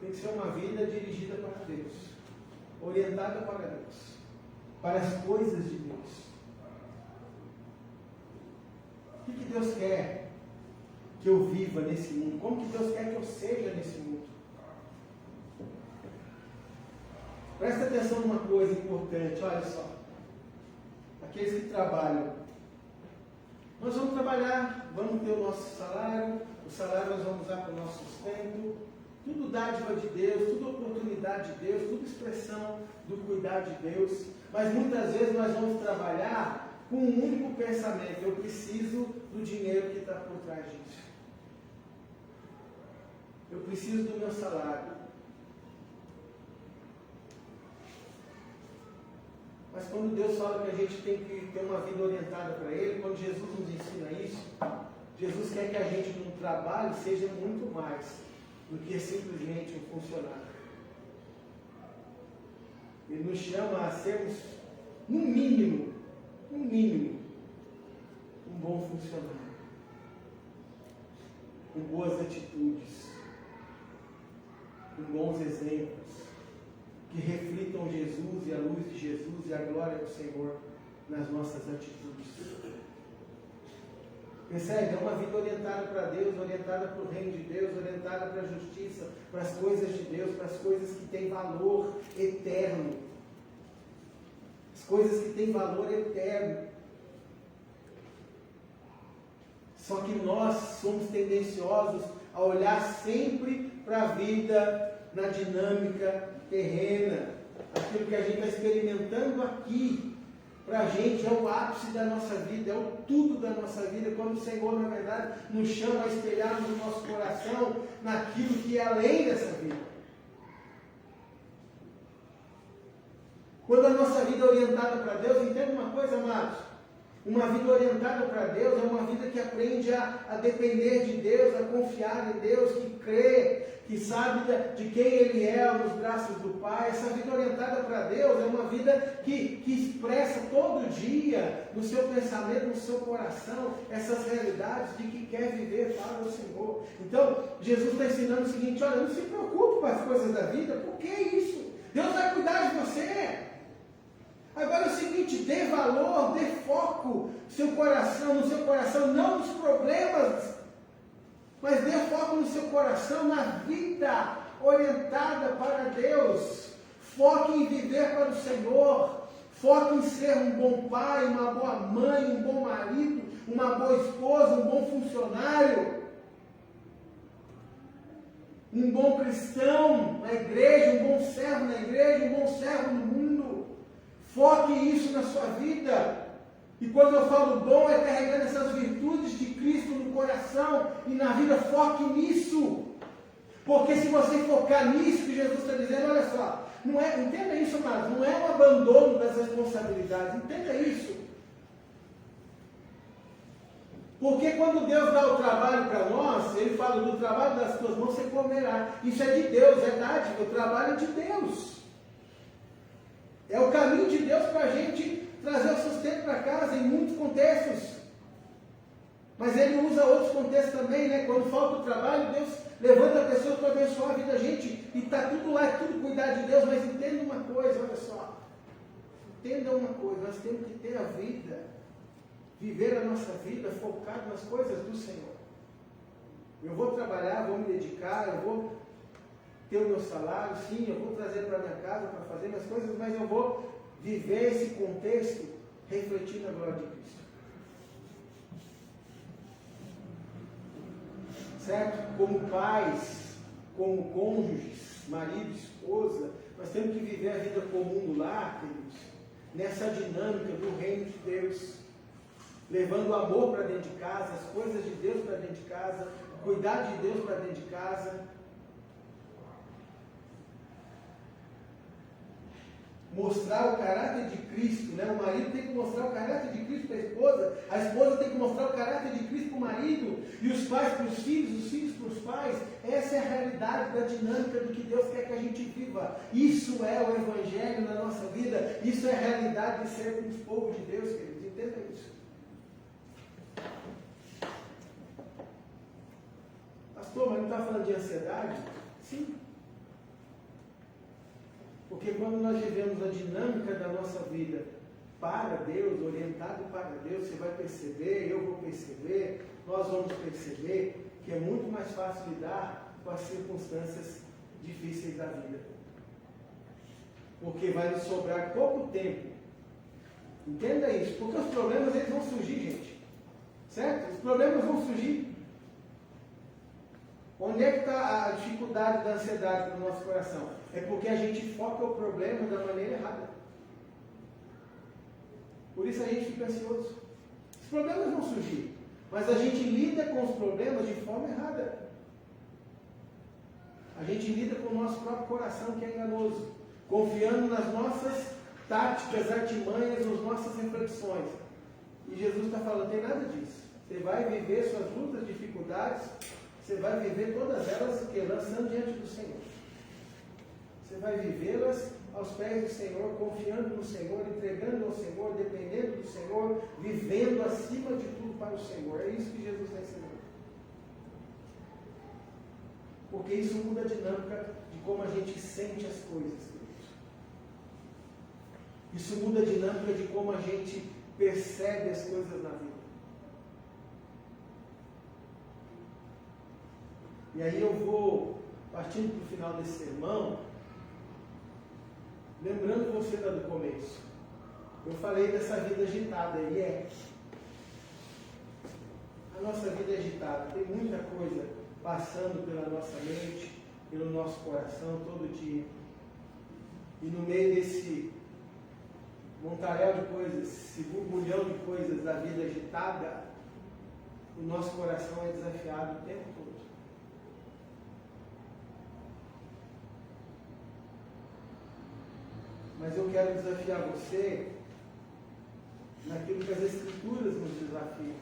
tem que ser uma vida dirigida para Deus, orientada para Deus, para as coisas de Deus. O que Deus quer que eu viva nesse mundo? Como que Deus quer que eu seja nesse mundo? Presta atenção numa coisa importante, olha só. Aqueles que trabalham, nós vamos trabalhar, vamos ter o nosso salário, o salário nós vamos usar para o nosso sustento, tudo dádiva de Deus, tudo oportunidade de Deus, tudo expressão do cuidar de Deus, mas muitas vezes nós vamos trabalhar com um único pensamento: eu preciso do dinheiro que está por trás disso, eu preciso do meu salário. Mas quando Deus fala que a gente tem que ter uma vida orientada para Ele, quando Jesus nos ensina isso, Jesus quer que a gente no trabalho seja muito mais do que simplesmente um funcionário. Ele nos chama a sermos, no mínimo, um bom funcionário, com boas atitudes, com bons exemplos, que reflitam Jesus e a luz de Jesus e a glória do Senhor nas nossas atitudes. Percebe? É uma vida orientada para Deus, orientada para o reino de Deus, orientada para a justiça, para as coisas de Deus, para as coisas que têm valor eterno. As coisas que têm valor eterno. Só que nós somos tendenciosos a olhar sempre para a vida na dinâmica terrena. Aquilo que a gente está experimentando aqui, para a gente é o ápice da nossa vida, é o tudo da nossa vida, quando o Senhor, na verdade, nos chama a espelharmos o nosso coração naquilo que é além dessa vida. Quando a nossa vida é orientada para Deus, entenda uma coisa, amados, uma vida orientada para Deus é uma vida que aprende a depender de Deus, a confiar em Deus, que crê, que sabe de quem Ele é nos braços do Pai. Essa vida orientada para Deus é uma vida que expressa todo dia no seu pensamento, no seu coração, essas realidades de que quer viver para o Senhor. Então, Jesus está ensinando o seguinte: olha, não se preocupe com as coisas da vida, por que isso? Deus vai cuidar de você. Agora é o seguinte, dê valor, dê foco no seu coração, não nos problemas, mas dê foco no seu coração, na vida orientada para Deus. Foque em viver para o Senhor, foque em ser um bom pai, uma boa mãe, um bom marido, uma boa esposa, um bom funcionário, um bom cristão na igreja, um bom servo na igreja, um bom servo no mundo. Foque isso na sua vida. E quando eu falo bom, é carregando essas virtudes de Cristo no coração e na vida. Foque nisso. Porque se você focar nisso que Jesus está dizendo, olha só, entenda isso, mas não é um abandono das responsabilidades. Entenda isso. Porque quando Deus dá o trabalho para nós, Ele fala: do trabalho das tuas mãos você comerá. Isso é de Deus, é dádiva. O trabalho é de Deus. É o caminho de Deus para a gente trazer o sustento para casa em muitos contextos. Mas Ele usa outros contextos também, né? Quando falta o trabalho, Deus levanta pessoas para abençoar a vida da gente. E está tudo lá, é tudo cuidar de Deus. Mas entenda uma coisa, olha só. Entenda uma coisa, nós temos que ter a vida, viver a nossa vida focado nas coisas do Senhor. Eu vou trabalhar, vou me dedicar, eu vou ter o meu salário, sim, eu vou trazer para minha casa para fazer minhas coisas, mas eu vou viver esse contexto refletindo a glória de Cristo. Certo? Como pais, como cônjuges, marido, esposa, nós temos que viver a vida comum do lar, queridos, nessa dinâmica do reino de Deus, levando o amor para dentro de casa, as coisas de Deus para dentro de casa, o cuidado de Deus para dentro de casa. Mostrar o caráter de Cristo, né? O marido tem que mostrar o caráter de Cristo para a esposa tem que mostrar o caráter de Cristo para o marido, e os pais para os filhos, os filhos para os pais. Essa é a realidade da dinâmica do que Deus quer que a gente viva. Isso é o Evangelho na nossa vida, isso é a realidade de sermos povo de Deus, queridos. Entenda isso. Pastor, mas não está falando de ansiedade? Sim. Porque quando nós vivemos a dinâmica da nossa vida para Deus, orientado para Deus, você vai perceber, eu vou perceber, nós vamos perceber que é muito mais fácil lidar com as circunstâncias difíceis da vida. Porque vai nos sobrar pouco tempo. Entenda isso, porque os problemas eles vão surgir, gente. Certo? Os problemas vão surgir. Onde é que está a dificuldade da ansiedade no nosso coração? É porque a gente foca o problema da maneira errada. Por isso a gente fica ansioso. Os problemas vão surgir, mas a gente lida com os problemas de forma errada. A gente lida com o nosso próprio coração, que é enganoso, confiando nas nossas táticas, artimanhas, nas nossas reflexões. E Jesus está falando: tem nada disso. Você vai viver suas lutas, dificuldades, você vai viver todas elas lançando diante do Senhor. Você vai vivê-las aos pés do Senhor, confiando no Senhor, entregando ao Senhor, dependendo do Senhor, vivendo acima de tudo para o Senhor. É isso que Jesus está ensinando. Porque isso muda a dinâmica de como a gente sente as coisas, queridos. Isso muda a dinâmica de como a gente percebe as coisas na vida. E aí eu vou, partindo para o final desse sermão, lembrando você lá do começo. Eu falei dessa vida agitada, e é. A nossa vida é agitada, tem muita coisa passando pela nossa mente, pelo nosso coração todo dia. E no meio desse montaréu de coisas, esse borbulhão de coisas da vida agitada, o nosso coração é desafiado o tempo todo. Mas eu quero desafiar você naquilo que as Escrituras nos desafiam.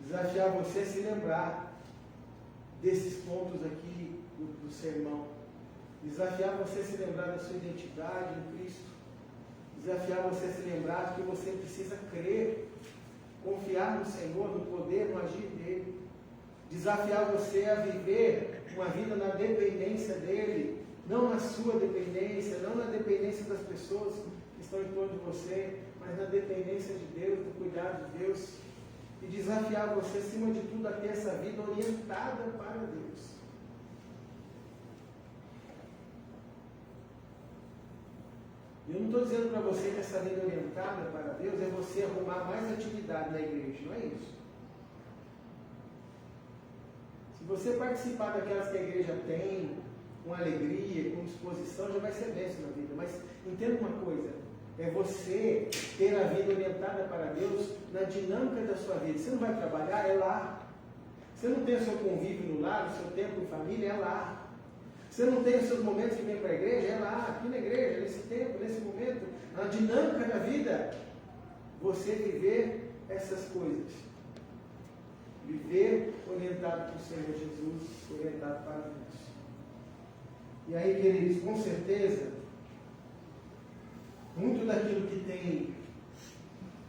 Desafiar você a se lembrar desses pontos aqui do sermão. Desafiar você a se lembrar da sua identidade em Cristo. Desafiar você a se lembrar de que você precisa crer, confiar no Senhor, no poder, no agir dEle. Desafiar você a viver uma vida na dependência dEle, não na sua dependência, não na dependência das pessoas que estão em torno de você, mas na dependência de Deus, do cuidado de Deus. E desafiar você, acima de tudo, a ter essa vida orientada para Deus. Eu não estou dizendo para você que essa vida orientada para Deus é você arrumar mais atividade na igreja, não é isso. Se você participar daquelas que a igreja tem, com alegria, com disposição, já vai ser bênção na vida. Mas entenda uma coisa, é você ter a vida orientada para Deus na dinâmica da sua vida. Você não vai trabalhar, é lá. Você não tem o seu convívio no lar, o seu tempo em família, é lá. Você não tem os seus momentos que vem para a igreja, é lá, aqui na igreja, nesse tempo, nesse momento. Na dinâmica da vida, você viver essas coisas. Viver orientado para o Senhor Jesus, orientado para Deus. E aí, queridos, com certeza, muito daquilo que tem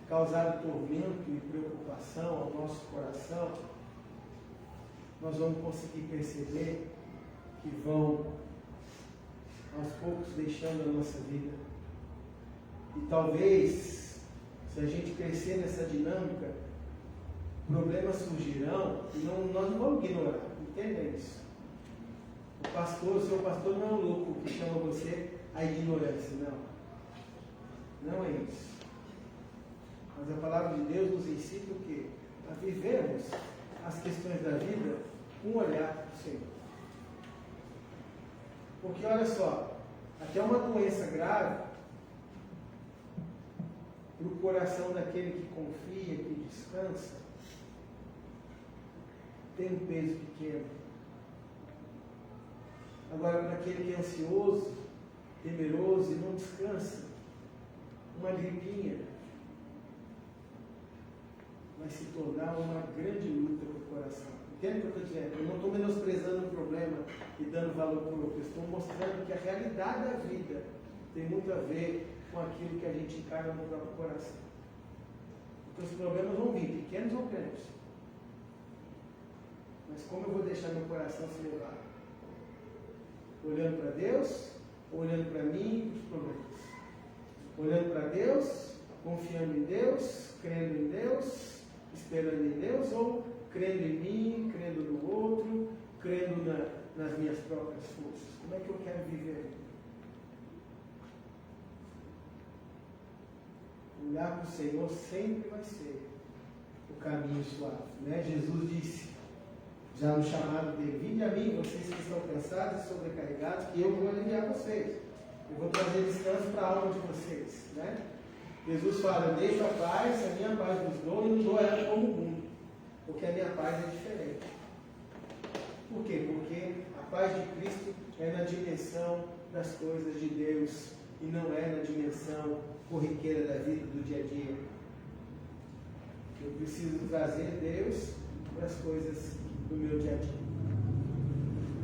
causado tormento e preocupação ao nosso coração, nós vamos conseguir perceber que vão, aos poucos, deixando a nossa vida. E talvez, se a gente crescer nessa dinâmica, problemas surgirão e nós não vamos ignorar. Entenda isso. O seu pastor não é um louco que chama você à ignorância, não. Não é isso. Mas a palavra de Deus nos ensina o quê? A vivermos as questões da vida com um olhar para o Senhor. Porque olha só, até uma doença grave, para o coração daquele que confia, que descansa, tem um peso pequeno. Agora, para aquele que é ansioso, temeroso e não descansa, uma gripinha vai se tornar uma grande luta para o coração. Entende o que eu estou dizendo? Eu não estou menosprezando o problema e dando valor para o outro. Eu estou mostrando que a realidade da vida tem muito a ver com aquilo que a gente encara no próprio coração. Então os problemas vão vir, pequenos ou grandes. Mas como eu vou deixar meu coração se levar? Olhando para Deus, ou olhando para mim e para os problemas? Olhando para Deus, confiando em Deus, crendo em Deus, esperando em Deus, ou crendo em mim, crendo no outro, crendo nas minhas próprias forças? Como é que eu quero viver? Olhar para o Senhor sempre vai ser o caminho suave, né? Jesus disse, já no chamado dele, vinde a mim, vocês que estão cansados e sobrecarregados, que eu vou aliviar vocês. Eu vou trazer descanso para a alma de vocês, né? Jesus fala, eu deixo a paz, a minha paz vos dou, e não dou ela como o mundo, porque a minha paz é diferente. Por quê? Porque a paz de Cristo é na dimensão das coisas de Deus, e não é na dimensão corriqueira da vida, do dia a dia. Eu preciso trazer Deus para as coisas do meu dia a dia.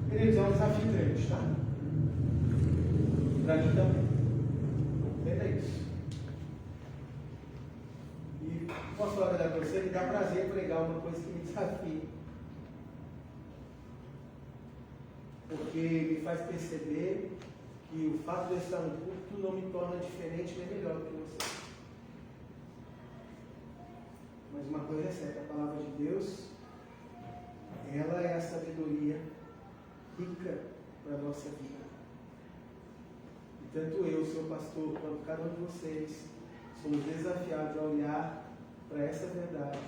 Queridos, é um desafio grande, tá? Para mim também. Entenda isso. E posso falar para você, me dá prazer pregar uma coisa que me desafia. Porque me faz perceber que o fato de eu estar no culto não me torna diferente nem melhor do que você. Mas uma coisa é certa, a palavra de Deus, ela é a sabedoria rica para a nossa vida. E tanto eu, seu pastor, quanto cada um de vocês, somos desafiados a olhar para essa verdade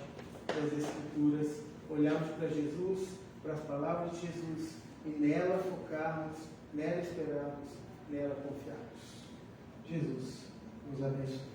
das Escrituras, olharmos para Jesus, para as palavras de Jesus e nela focarmos, nela esperarmos, nela confiarmos. Jesus nos abençoe.